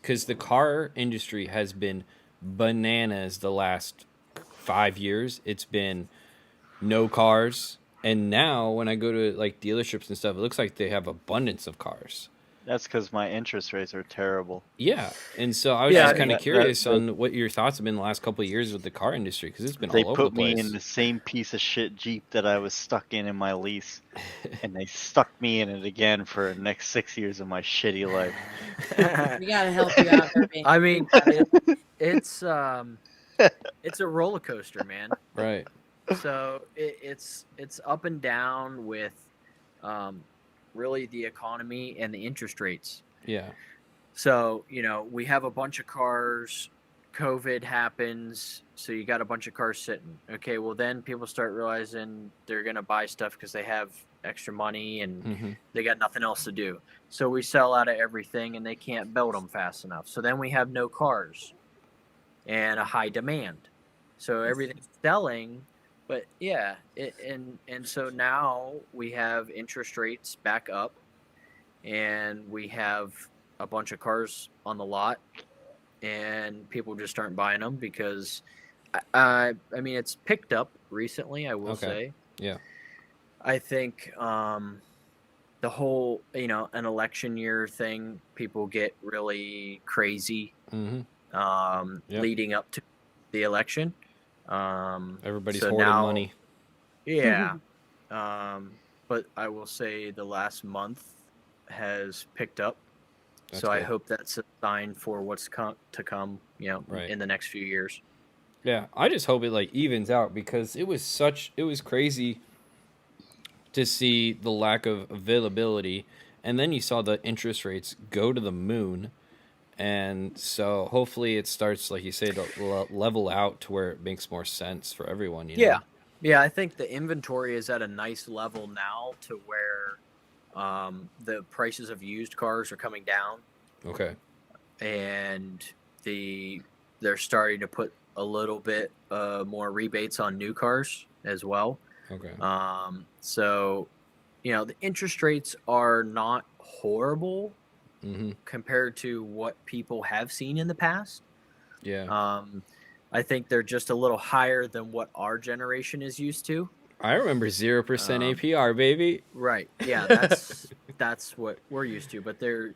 because the car industry has been bananas the last 5 years. It's been no cars, and now when I go to like dealerships and stuff, it looks like they have abundance of cars. That's because my interest rates are terrible. Yeah, and so I was Yeah, just And kind of that curious on what your thoughts have been the last couple of years with the car industry because it's been they all over the put me in place. the same piece of shit Jeep that I was stuck in my lease, and they stuck me in it again for the next 6 years of my shitty life. We gotta help you out, Herbie. I mean, it's a roller coaster, man. Right. So it's up and down with really the economy and the interest rates. Yeah. So, we have a bunch of cars, COVID happens, so you got a bunch of cars sitting. Okay, well then people start realizing they're going to buy stuff because they have extra money and they got nothing else to do. So we sell out of everything and they can't build them fast enough. So then we have no cars and a high demand. So everything's selling, but yeah, and so now we have interest rates back up and we have a bunch of cars on the lot and people just aren't buying them because I mean it's picked up recently, I will say. Yeah. I think the whole, an election year thing, people get really crazy leading up to the election. Everybody's so hoarding now, money. Yeah. But I will say the last month has picked up. That's so I cool. hope that's a sign for what's to come, Right. in the next few years. Yeah, I just hope it like evens out because it was crazy to see the lack of availability, and then you saw the interest rates go to the moon, and so hopefully it starts, like you say, to level out to where it makes more sense for everyone. You know? Yeah. I think the inventory is at a nice level now to where the prices of used cars are coming down. Okay. And they're starting to put a little bit more rebates on new cars as well. Okay. So, the interest rates are not horrible compared to what people have seen in the past. Yeah. I think they're just a little higher than what our generation is used to. I remember 0% APR, baby. Right. Yeah, that's what we're used to. But they're,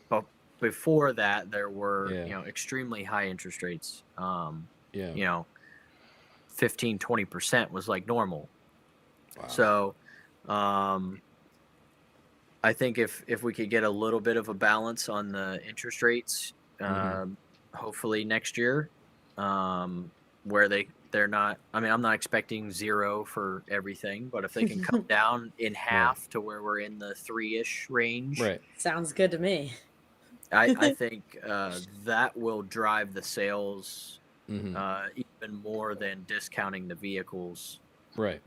but before that there were, extremely high interest rates. 15-20% was like normal. Wow. So, I think if we could get a little bit of a balance on the interest rates, hopefully next year, where they're not, I mean, I'm not expecting 0 for everything, but if they can come down in half to where we're in the 3-ish range. Right. Sounds good to me. I think that will drive the sales even more than discounting the vehicles. Right.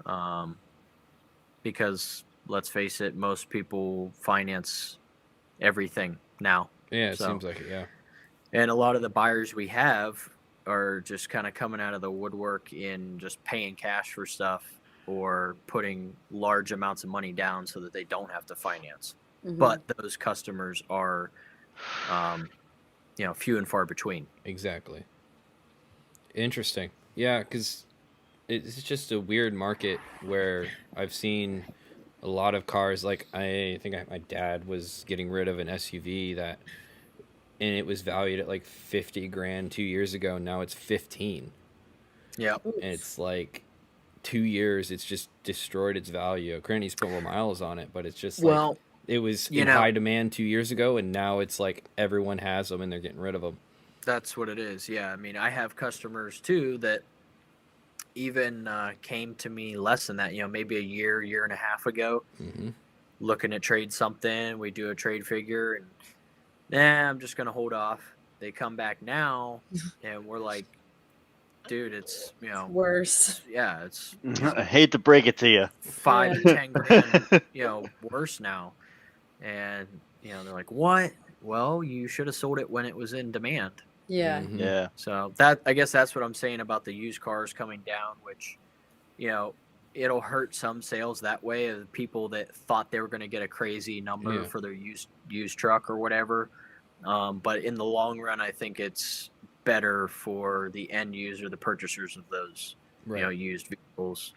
Because let's face it, most people finance everything now. Yeah, it seems like it, yeah. And a lot of the buyers we have are just kind of coming out of the woodwork in just paying cash for stuff or putting large amounts of money down so that they don't have to finance. But those customers are, few and far between. Exactly. Interesting. Yeah, because it's just a weird market where I've seen a lot of cars. Like I think my dad was getting rid of an SUV and it was valued at like 50 grand 2 years ago. Now it's 15. Yeah. And it's like 2 years. It's just destroyed its value. Granted, he's put more miles on it, but it's just like it was in high demand 2 years ago, and now it's like everyone has them and they're getting rid of them. That's what it is. Yeah. I mean, I have customers too that even came to me less than that, maybe a year and a half ago, looking to trade something. We do a trade figure and I'm just going to hold off. They come back now and we're like, dude, it's, worse. It's I hate to break it to you. 5 to 10 grand, worse now. And, they're like, what? Well, you should have sold it when it was in demand. Yeah. Yeah. So I guess that's what I'm saying about the used cars coming down, which, it'll hurt some sales that way of people that thought they were going to get a crazy number for their used truck or whatever. But in the long run, I think it's better for the end user, the purchasers of those Right. used vehicles.